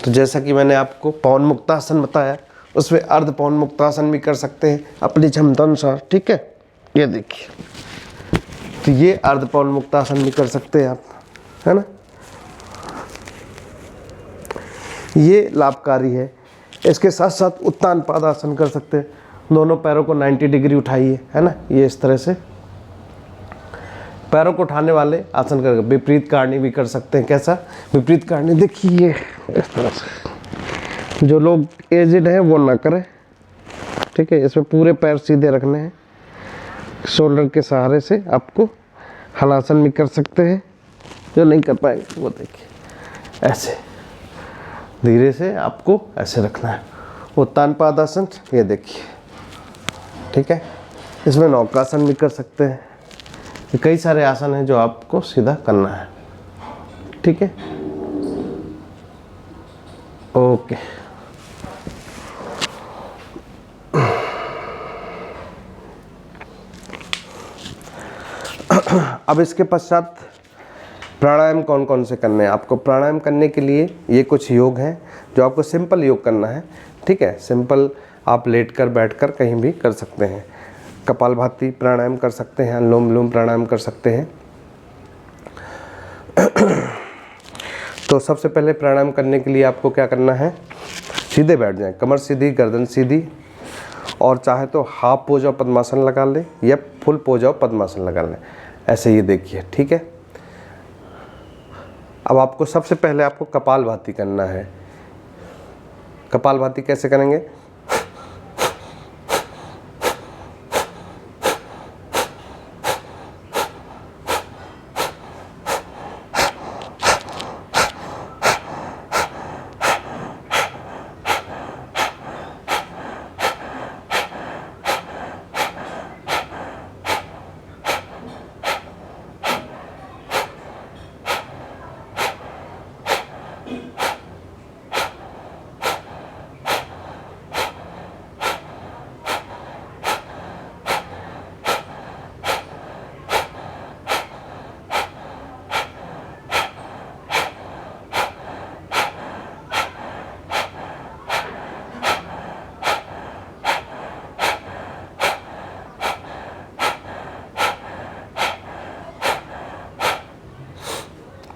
तो जैसा कि मैंने आपको पवन मुक्तासन बताया, उसमें अर्ध पवन मुक्तासन भी कर सकते हैं अपनी क्षमता अनुसार। ठीक है, ये देखिए, तो ये अर्ध पवन मुक्तासन भी कर सकते हैं आप, है ना। ये लाभकारी है। इसके साथ साथ उत्तान पादासन कर सकते हैं, दोनों पैरों को 90 डिग्री उठाइए, है ना, ये इस तरह से पैरों को उठाने वाले आसन कर। विपरीत कारणी भी कर सकते हैं। कैसा विपरीत कारणी, देखिए इस तरह से। जो लोग एजिड हैं वो ना करें, ठीक है। इसमें पूरे पैर सीधे रखने हैं, शोल्डर के सहारे से आपको हलासन भी कर सकते हैं। जो नहीं कर पाएंगे वो देखिए ऐसे धीरे से आपको ऐसे रखना है। उत्तान पादासन, ये देखिए, ठीक है। इसमें नौकासन भी कर सकते हैं। ये कई सारे आसन हैं जो आपको सीधा करना है, ठीक है। ओके, अब इसके पश्चात प्राणायाम कौन कौन से करने हैं आपको। प्राणायाम करने के लिए ये कुछ योग हैं जो आपको सिंपल योग करना है, ठीक है। सिंपल आप लेटकर बैठकर कहीं भी कर सकते हैं। कपालभाति प्राणायाम कर सकते हैं, अनुलोम विलोम प्राणायाम कर सकते हैं। तो सबसे पहले प्राणायाम करने के लिए आपको क्या करना है, सीधे बैठ जाएं, कमर सीधी, गर्दन सीधी, और चाहे तो हाफ पोज ऑफ पद्मासन लगा लें या फुल पोज ऑफ पद्मासन लगा लें, ऐसे ये देखिए, ठीक है। अब आपको सबसे पहले आपको कपालभाति करना है। कपालभाति कैसे करेंगे,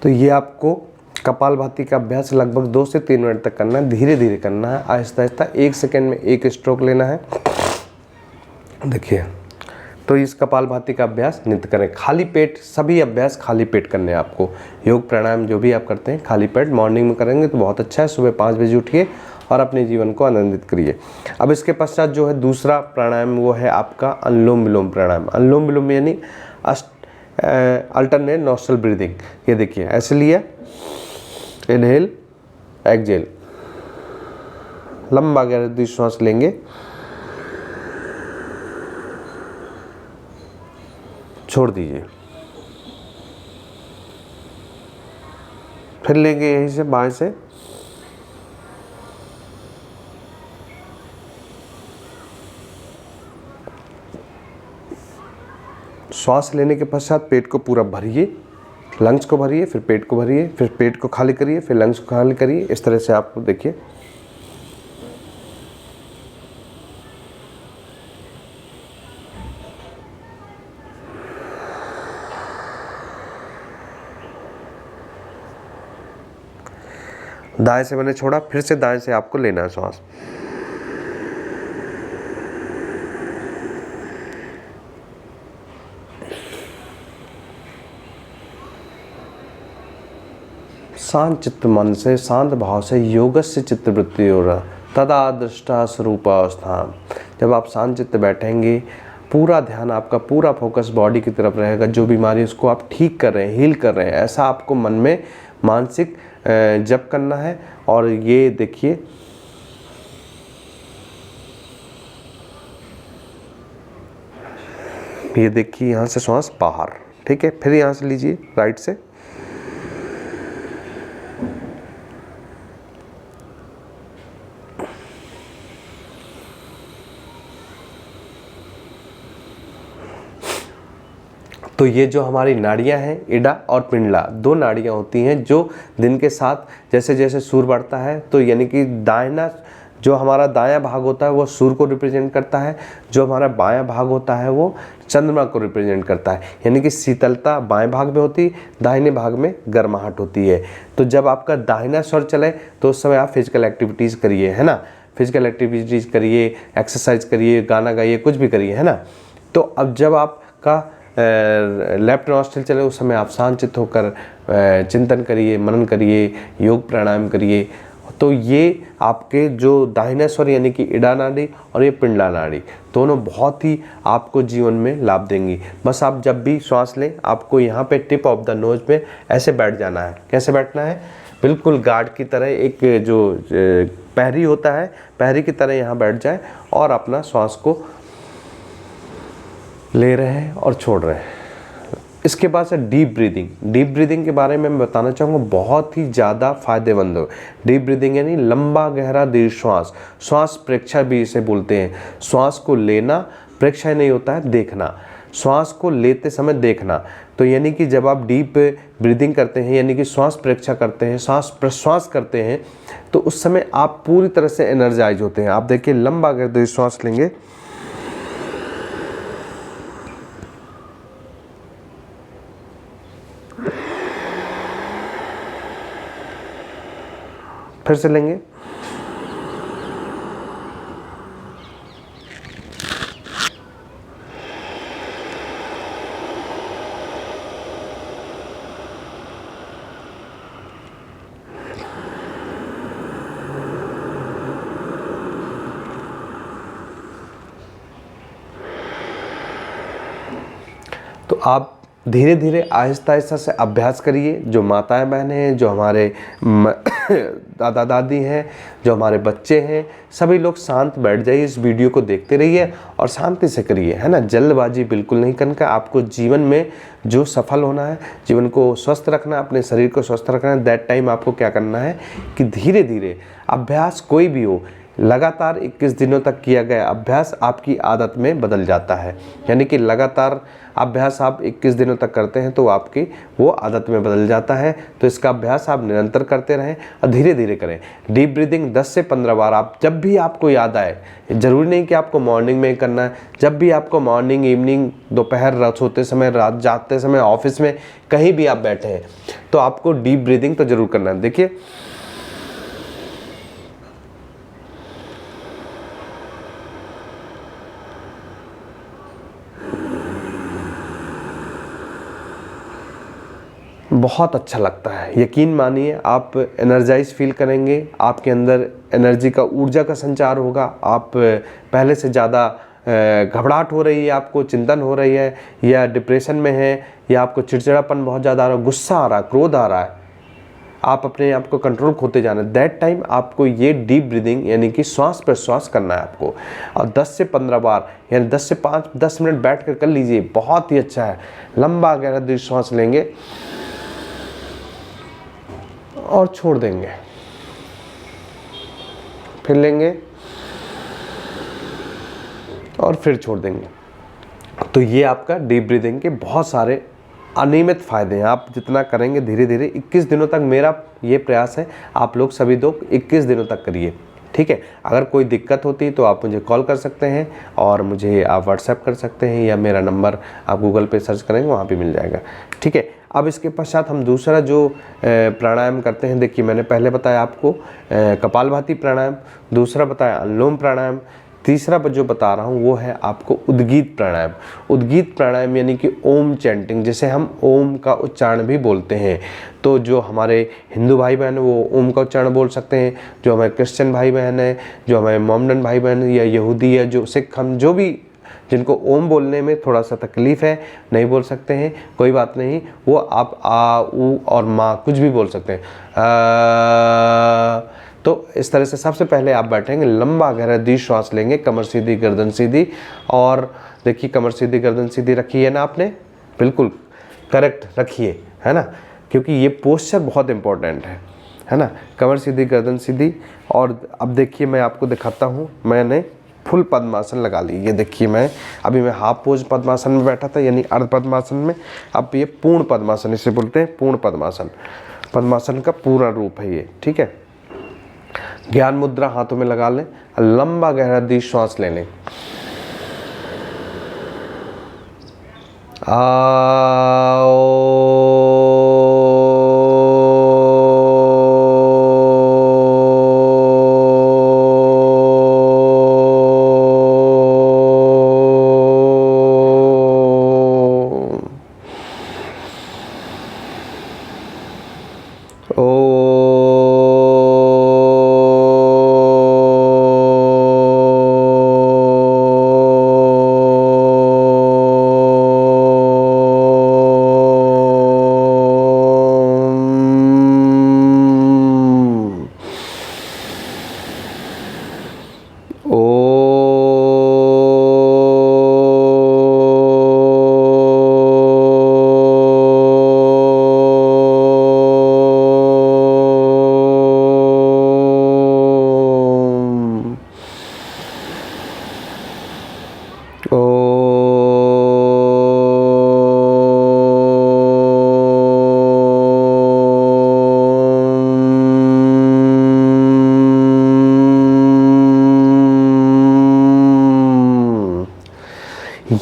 तो ये आपको कपालभाति का अभ्यास लगभग 2 से 3 मिनट तक करना है। धीरे धीरे करना है, आहिस्ता आहिस्ता। 1 सेकेंड में 1 स्ट्रोक लेना है, देखिए। तो इस कपालभाति का अभ्यास नित्य करें। खाली पेट, सभी अभ्यास खाली पेट करने हैं आपको। योग प्राणायाम जो भी आप करते हैं खाली पेट मॉर्निंग में करेंगे तो बहुत अच्छा है। सुबह 5 बजे उठिए और अपने जीवन को आनंदित करिए। अब इसके पश्चात जो है दूसरा प्राणायाम, वो है आपका अनुलोम विलोम प्राणायाम। अनुलोम विलोम यानी अल्टरनेट नॉस्ट्रल ब्रीदिंग। ये देखिए, ऐसे लिया, इनहेल एक्सहेल, लंबा गहरी श्वास लेंगे, छोड़ दीजिए, फिर लेंगे यहीं से बाएं से, श्वास लेने के पश्चात पेट को पूरा भरिए, लंग्स को भरिए, फिर पेट को भरिए, फिर पेट को खाली करिए, फिर लंग्स को खाली करिए। इस तरह से आप देखिए। दाएं से मैंने छोड़ा, फिर से दाएं से आपको लेना है श्वास। शांत चित्त मन से, शांत भाव से योगस्य चित्तवृत्ति हो रहा तदा दृष्टा स्वरूपावस्थान। जब आप शांत चित्त बैठेंगे, पूरा ध्यान आपका, पूरा फोकस बॉडी की तरफ रहेगा। जो बीमारी उसको आप ठीक कर रहे हैं, हील कर रहे हैं, ऐसा आपको मन में मानसिक जप करना है। और ये देखिए, ये देखिए यहाँ से श्वास बाहर, ठीक है। फिर यहाँ से लीजिए राइट से, तो ये जो हमारी नाड़ियाँ हैं, इडा और पिंडला, दो नाड़ियाँ होती हैं जो दिन के साथ जैसे जैसे सूर्य बढ़ता है तो यानी कि दाहिना जो हमारा दायां भाग होता है वो सूर्य को रिप्रेजेंट करता है, जो हमारा बायां भाग होता है वो चंद्रमा को रिप्रेजेंट करता है। यानी कि शीतलता बाएं भाग में होती है, दाहिने भाग में गर्माहट होती है। तो जब आपका दाहिना स्वर चले तो उस समय आप फिजिकल एक्टिविटीज़ करिए, है ना, फिजिकल एक्टिविटीज़ करिए, एक्सरसाइज करिए, गाना गाइए, कुछ भी करिए, है ना। तो अब जब आपका लेफ्ट नॉस्ट्रिल चले उस समय आप शांत होकर चिंतन करिए, मनन करिए, योग प्राणायाम करिए। तो ये आपके जो दाहिना स्वर यानी कि इडा नाड़ी और ये पिंडला नाड़ी दोनों बहुत ही आपको जीवन में लाभ देंगी। बस आप जब भी श्वास लें आपको यहाँ पे टिप ऑफ द नोज पे ऐसे बैठ जाना है। कैसे बैठना है? बिल्कुल गार्ड की तरह, एक जो पहरी होता है पहरी की तरह यहाँ बैठ जाए और अपना श्वास को ले रहे हैं और छोड़ रहे हैं। इसके बाद से डीप ब्रीदिंग। डीप ब्रीदिंग के बारे में मैं बताना चाहूँगा, बहुत ही ज़्यादा फायदेमंद हो। डीप ब्रीदिंग यानी लंबा गहरा दीर्घ श्वास, श्वास प्रेक्षा भी इसे बोलते हैं। श्वास को लेना, प्रेक्षा नहीं होता है देखना, श्वास को लेते समय देखना। तो यानी कि जब आप डीप ब्रीदिंग करते हैं यानी कि श्वास प्रेक्षा करते हैं, श्वास प्रश्वास करते हैं, तो उस समय आप पूरी तरह से एनर्जाइज होते हैं। आप देखिए लंबा गहरा दीर्घ श्वास लेंगे, फिर से लेंगे, तो आप धीरे धीरे आहिस्ता आहिस्ता से अभ्यास करिए। जो माताएं बहनें हैं, जो हमारे दादा दादी हैं, जो हमारे बच्चे हैं, सभी लोग शांत बैठ जाइए, इस वीडियो को देखते रहिए और शांति से करिए, है ना। जल्दबाजी बिल्कुल नहीं करना का। आपको जीवन में जो सफल होना है, जीवन को स्वस्थ रखना है, अपने शरीर को स्वस्थ रखना है, दैट टाइम आपको क्या करना है कि धीरे धीरे अभ्यास कोई भी हो, लगातार 21 दिनों तक किया गया अभ्यास आपकी आदत में बदल जाता है। यानी कि लगातार अभ्यास आप 21 दिनों तक करते हैं तो आपकी वो आदत में बदल जाता है। तो इसका अभ्यास आप निरंतर करते रहें और धीरे धीरे करें। डीप ब्रीदिंग 10 से 15 बार आप जब भी आपको याद आए, ज़रूरी नहीं कि आपको मॉर्निंग में करना है, जब भी आपको मॉर्निंग, इवनिंग, दोपहर, रात सोते समय, रात जागते समय, ऑफिस में, कहीं भी आप बैठे हैं तो आपको डीप ब्रीदिंग तो ज़रूर करना है। देखिए बहुत अच्छा लगता है, यकीन मानिए आप एनर्जाइज फील करेंगे, आपके अंदर एनर्जी का, ऊर्जा का संचार होगा। आप पहले से ज़्यादा घबराहट हो रही है, आपको चिंतन हो रही है, या डिप्रेशन में है, या आपको चिड़चिड़ापन बहुत ज़्यादा आ रहा है, गुस्सा आ रहा है, क्रोध आ रहा है, आप अपने आप को कंट्रोल खोते जाना है, दैट टाइम आपको ये डीप ब्रीदिंग यानी कि श्वास प्रश्वास करना है आपको। और 10 से 15 बार यानी 10 से 5-10 मिनट बैठ कर लीजिए, बहुत ही अच्छा है। लंबा गहरा दीर्घ श्वास लेंगे और छोड़ देंगे, फिर लेंगे और फिर छोड़ देंगे। तो ये आपका डीप ब्रीदिंग के बहुत सारे अनियमित फ़ायदे हैं। आप जितना करेंगे धीरे धीरे 21 दिनों तक, मेरा ये प्रयास है आप लोग सभी लोग 21 दिनों तक करिए, ठीक है। अगर कोई दिक्कत होती है तो आप मुझे कॉल कर सकते हैं और मुझे आप व्हाट्सएप कर सकते हैं, या मेरा नंबर आप गूगल पे सर्च करेंगे वहाँ पे मिल जाएगा, ठीक है। अब इसके पश्चात हम दूसरा जो प्राणायाम करते हैं, देखिए मैंने पहले बताया आपको कपालभाति प्राणायाम, दूसरा बताया अनुलोम प्राणायाम, तीसरा जो बता रहा हूँ वो है आपको उद्गीत प्राणायाम। उद्गीत प्राणायाम यानी कि ओम चैंटिंग, जिसे हम ओम का उच्चारण भी बोलते हैं। तो जो हमारे हिंदू भाई बहन हैं वो ओम का उच्चारण बोल सकते हैं, जो हमारे क्रिश्चियन भाई बहन हैं, जो हमारे मोमडन भाई बहन या यहूदी या जो सिख, हम जो भी जिनको ओम बोलने में थोड़ा सा तकलीफ़ है, नहीं बोल सकते हैं, कोई बात नहीं, वो आप आ, ऊ और माँ कुछ भी बोल सकते हैं। तो इस तरह से सबसे पहले आप बैठेंगे, लंबा गहरा दीर्घ श्वास लेंगे, कमर सीधी गर्दन सीधी, और देखिए कमर सीधी गर्दन सीधी रखी है ना आपने, बिल्कुल करेक्ट रखिए, है ना, क्योंकि ये पोस्चर बहुत इंपॉर्टेंट है ना। कमर सीधी गर्दन सीधी। और अब देखिए मैं आपको दिखाता हूँ, मैंने फुल पद्मासन लगा ली। ये देखिए अभी मैं हाफ पोज पद्मासन में बैठा था, यानी अर्ध पद्मासन में। अब ये पूर्ण पद्मासन, इसे बोलते हैं पूर्ण पद्मासन। पद्मासन का पूरा रूप है ये, ठीक है। ज्ञान मुद्रा हाथों में लगा लें, लंबा गहरा दीर्घ श्वास ले लें।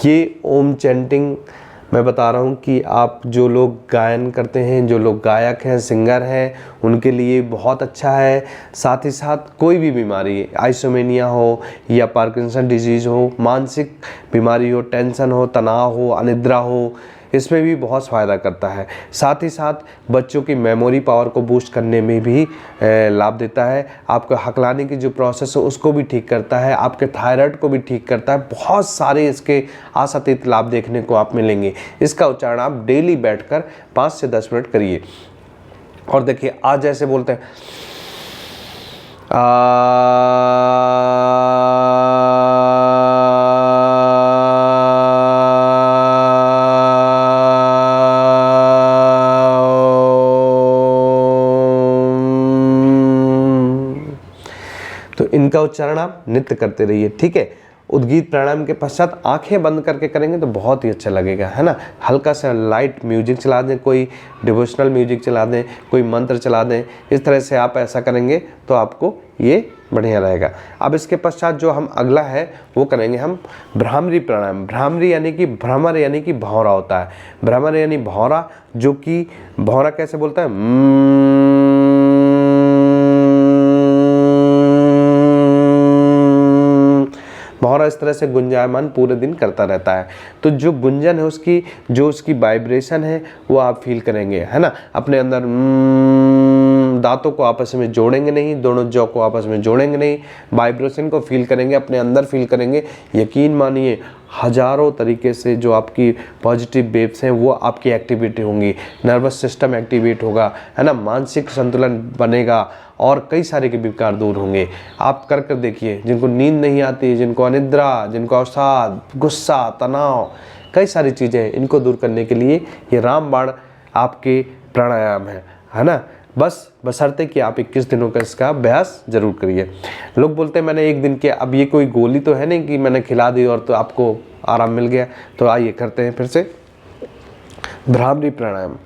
ये ओम चैंटिंग मैं बता रहा हूँ कि आप जो लोग गायन करते हैं, जो लोग गायक हैं, सिंगर हैं, उनके लिए बहुत अच्छा है। साथ ही साथ कोई भी बीमारी, आइसोमेनिया हो या पार्किंसन डिजीज़ हो, मानसिक बीमारी हो, टेंशन हो, तनाव हो, अनिद्रा हो, इसमें भी बहुत फ़ायदा करता है। साथ ही साथ बच्चों की मेमोरी पावर को बूस्ट करने में भी लाभ देता है। आपको हकलाने की जो प्रोसेस है उसको भी ठीक करता है, आपके थायराइड को भी ठीक करता है। बहुत सारे इसके आशातीत लाभ देखने को आप मिलेंगे। इसका उच्चारण आप डेली बैठकर 5 से 10 मिनट करिए। और देखिए, आज जैसे बोलते हैं तो इनका उच्चारण आप नित्य करते रहिए, ठीक है। उद्गीत प्राणायाम के पश्चात आंखें बंद करके करेंगे तो बहुत ही अच्छा लगेगा, है ना। हल्का सा लाइट म्यूजिक चला दें, कोई डिवोशनल म्यूजिक चला दें, कोई मंत्र चला दें। इस तरह से आप ऐसा करेंगे तो आपको ये बढ़िया रहेगा। अब इसके पश्चात जो हम अगला है वो करेंगे हम भ्रामरी प्राणायाम। भ्रामरी यानी कि भ्रमर यानी कि भौंरा होता है। भ्रमर यानी भौंरा, जो कि भौंरा कैसे बोलता है, भौंरा इस तरह से गुंजायमान पूरे दिन करता रहता है। तो जो गुंजन है उसकी, जो उसकी वाइब्रेशन है वो आप फील करेंगे, है ना। अपने अंदर दांतों को आपस में जोड़ेंगे नहीं, दोनों जॉ को आपस में जोड़ेंगे नहीं, वाइब्रेशन को फील करेंगे, अपने अंदर फील करेंगे। यकीन मानिए हजारों तरीके से जो आपकी पॉजिटिव वेव्स हैं वो आपकी एक्टिविटी होंगी, नर्वस सिस्टम एक्टिवेट होगा, है ना, मानसिक संतुलन बनेगा और कई सारे के विकार दूर होंगे। आप कर कर देखिए। जिनको नींद नहीं आती, जिनको अनिद्रा, जिनको अवसाद, गुस्सा, तनाव, कई सारी चीज़ें, इनको दूर करने के लिए ये रामबाण आपके प्राणायाम है ना। बशर्ते कि आप 21 दिनों का इसका अभ्यास जरूर करिए। लोग बोलते हैं मैंने एक दिन किया, अब ये कोई गोली तो है नहीं कि मैंने खिला दी और तो आपको आराम मिल गया। तो आइए करते हैं फिर से भ्रामरी प्राणायाम।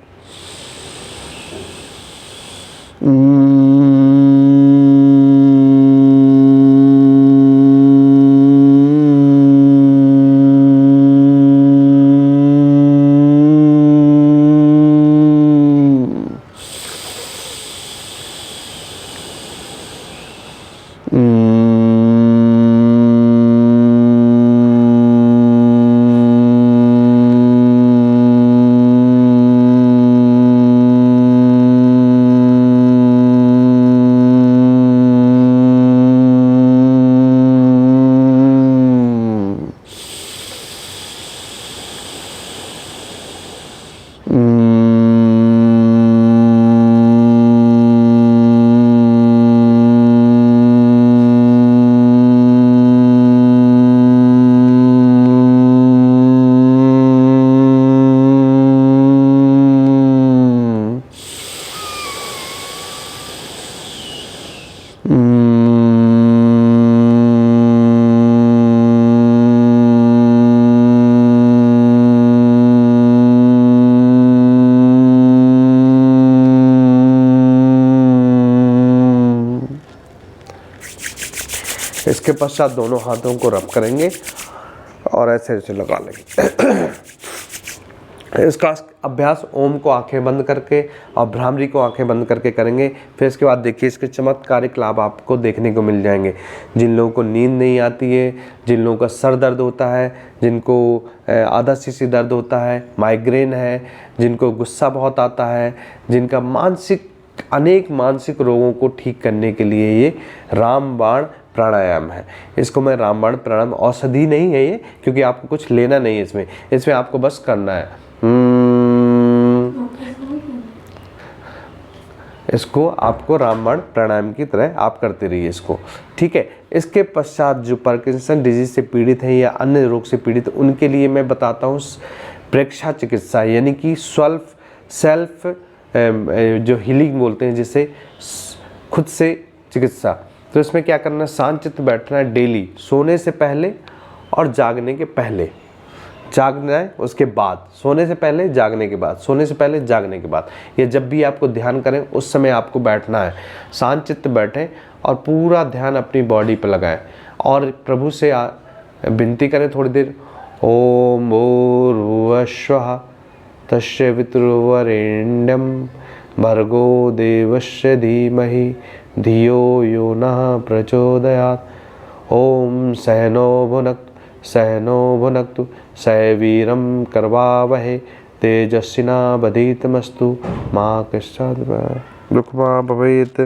इसके पश्चात दोनों हाथों को रब करेंगे और ऐसे ऐसे लगा लेंगे। इसका अभ्यास ओम को आंखें बंद करके और भ्रामरी को आंखें बंद करके करेंगे। फिर इसके बाद देखिए इसके चमत्कारिक लाभ आपको देखने को मिल जाएंगे। जिन लोगों को नींद नहीं आती है, जिन लोगों का सर दर्द होता है, जिनको आधा सी दर्द होता है, माइग्रेन है, जिनको गुस्सा बहुत आता है, जिनका अनेक मानसिक रोगों को ठीक करने के लिए ये रामबाण प्राणायाम है। इसको मैं रामबाण प्राणायाम, औषधि नहीं है ये, क्योंकि आपको कुछ लेना नहीं है इसमें आपको बस करना है। इसको आपको रामबाण प्राणायाम की तरह आप करते रहिए इसको, ठीक है। इसके पश्चात जो पार्किंसन डिजीज से पीड़ित हैं या अन्य रोग से पीड़ित, उनके लिए मैं बताता हूँ प्रेक्षा चिकित्सा, यानी कि सेल्फ जो हीलिंग बोलते हैं, जिसे खुद से चिकित्सा। तो इसमें क्या करना है, शांत चित्त बैठना है डेली, सोने से पहले और जागने के पहले। जागना है उसके बाद, सोने से पहले, जागने के बाद, सोने से पहले, जागने के बाद, या जब भी आपको ध्यान करें उस समय आपको बैठना है। शांत चित्त बैठें और पूरा ध्यान अपनी बॉडी पर लगाएं और प्रभु से विनती करें थोड़ी देर, ओम भूर्भुवस्वः तस्य वितुर्वरेण्यं भर्गो देवस्य धीमहि धियो यो नः प्रचोदयात्। ओम सहनो भुनक्तु सह वीरं करवावहै तेजस्विनावधीतमस्तु मा कश्चित् दुःखमा भवेत्।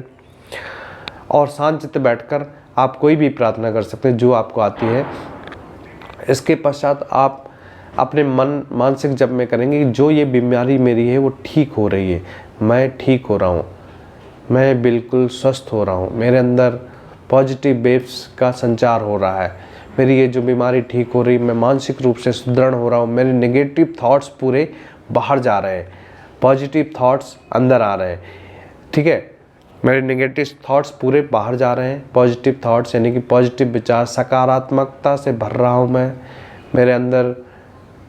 और शांत चित्त बैठकर आप कोई भी प्रार्थना कर सकते हैं जो आपको आती है। इसके पश्चात आप अपने मानसिक जप में करेंगे कि जो ये बीमारी मेरी है वो ठीक हो रही है, मैं ठीक हो रहा हूँ, मैं बिल्कुल स्वस्थ हो रहा हूँ, मेरे अंदर पॉजिटिव वेव्स का संचार हो रहा है, मेरी ये जो बीमारी ठीक हो रही, मैं मानसिक रूप से सुदृढ़ हो रहा हूँ, मेरे नेगेटिव थॉट्स पूरे बाहर जा रहे हैं, पॉजिटिव थॉट्स अंदर आ रहे हैं, ठीक है। मेरे नेगेटिव थॉट्स पूरे बाहर जा रहे हैं, पॉजिटिव थॉट्स यानी कि पॉजिटिव विचार, सकारात्मकता से भर रहा हूँ मैं, मेरे अंदर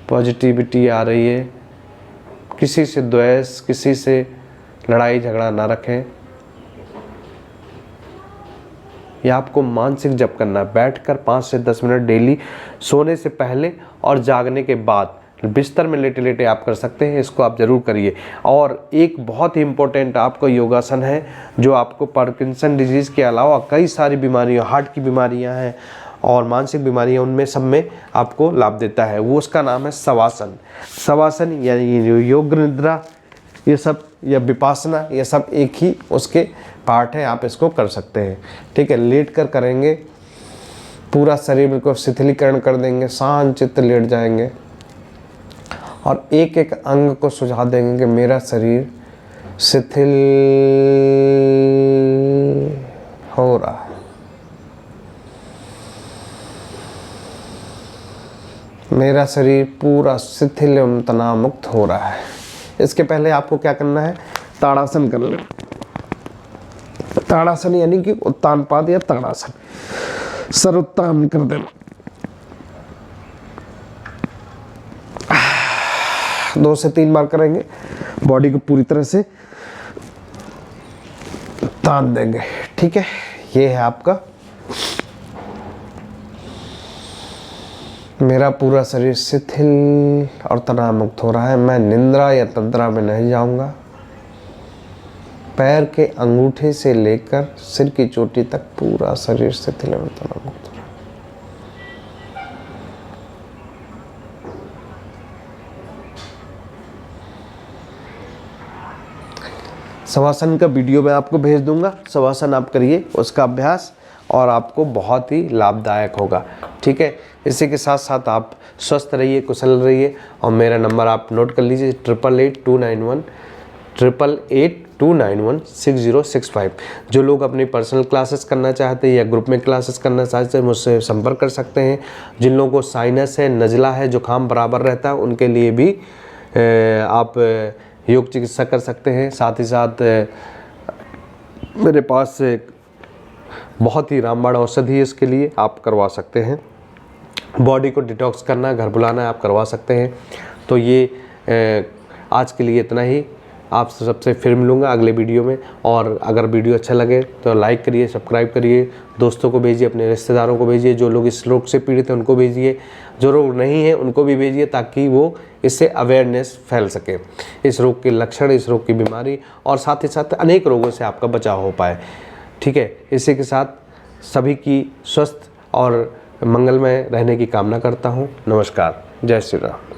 पॉजिटिविटी आ रही है। किसी से द्वेष, किसी से लड़ाई झगड़ा ना रखें। यह आपको मानसिक जप करना है, बैठकर 5 से 10 मिनट डेली, सोने से पहले और जागने के बाद, बिस्तर में लेटे लेटे आप कर सकते हैं। इसको आप ज़रूर करिए। और एक बहुत ही इम्पोर्टेंट आपको योगासन है जो आपको पार्किंसन डिजीज़ के अलावा कई सारी बीमारियां, हार्ट की बीमारियां हैं और मानसिक बीमारियां, उनमें सब में आपको लाभ देता है। वो उसका नाम है शवासन। शवासन यानी योग निद्रा, ये सब, या विपासना, ये सब एक ही उसके पार्ट है। आप इसको कर सकते हैं, ठीक है। लेट कर करेंगे, पूरा शरीर को शिथिलीकरण कर देंगे, शांत चित्त लेट जाएंगे और एक एक अंग को सुझा देंगे कि मेरा शरीर शिथिल हो रहा है, मेरा शरीर पूरा शिथिल एवं तनाव मुक्त हो रहा है। इसके पहले आपको क्या करना है, ताड़ासन कर लें। ताड़ासन यानी कि उत्तान पाद या ताड़ासन, सर उत्तान कर देना। 2 से 3 बार करेंगे, बॉडी को पूरी तरह से तान देंगे, ठीक है। ये है आपका, मेरा पूरा शरीर शिथिल और तनाव मुक्त हो रहा है, मैं निंद्रा या तंद्रा में नहीं जाऊंगा। पैर के अंगूठे से लेकर सिर की चोटी तक पूरा शरीर शिथिल और तनाव मुक्त हो रहा है। शवासन का वीडियो मैं आपको भेज दूंगा, शवासन आप करिए उसका अभ्यास और आपको बहुत ही लाभदायक होगा, ठीक है। इसी के साथ साथ आप स्वस्थ रहिए, कुशल रहिए और मेरा नंबर आप नोट कर लीजिए 888291 जो लोग अपनी पर्सनल क्लासेस करना चाहते हैं या ग्रुप में क्लासेस करना चाहते हैं मुझसे संपर्क कर सकते हैं। जिन लोगों को साइनस है, नज़ला है, जुकाम बराबर रहता है, उनके लिए भी आप योग चिकित्सा कर सकते हैं। साथ ही साथ मेरे पास बहुत ही रामबाण औषधि है, इसके लिए आप करवा सकते हैं। बॉडी को डिटॉक्स करना, घर बुलाना है, आप करवा सकते हैं। तो ये आज के लिए इतना ही। आप सबसे फिर मिलूँगा अगले वीडियो में। और अगर वीडियो अच्छा लगे तो लाइक करिए, सब्सक्राइब करिए, दोस्तों को भेजिए, अपने रिश्तेदारों को भेजिए, जो लोग इस रोग से पीड़ित हैं उनको भेजिए, जो रोग नहीं है उनको भी भेजिए, ताकि वो इससे अवेयरनेस फैल सके, इस रोग के लक्षण, इस रोग की बीमारी और साथ ही साथ अनेक रोगों से आपका बचाव हो पाए। ठीक है, इसी के साथ सभी की स्वस्थ और मंगलमय रहने की कामना करता हूँ। नमस्कार, जय श्री राम।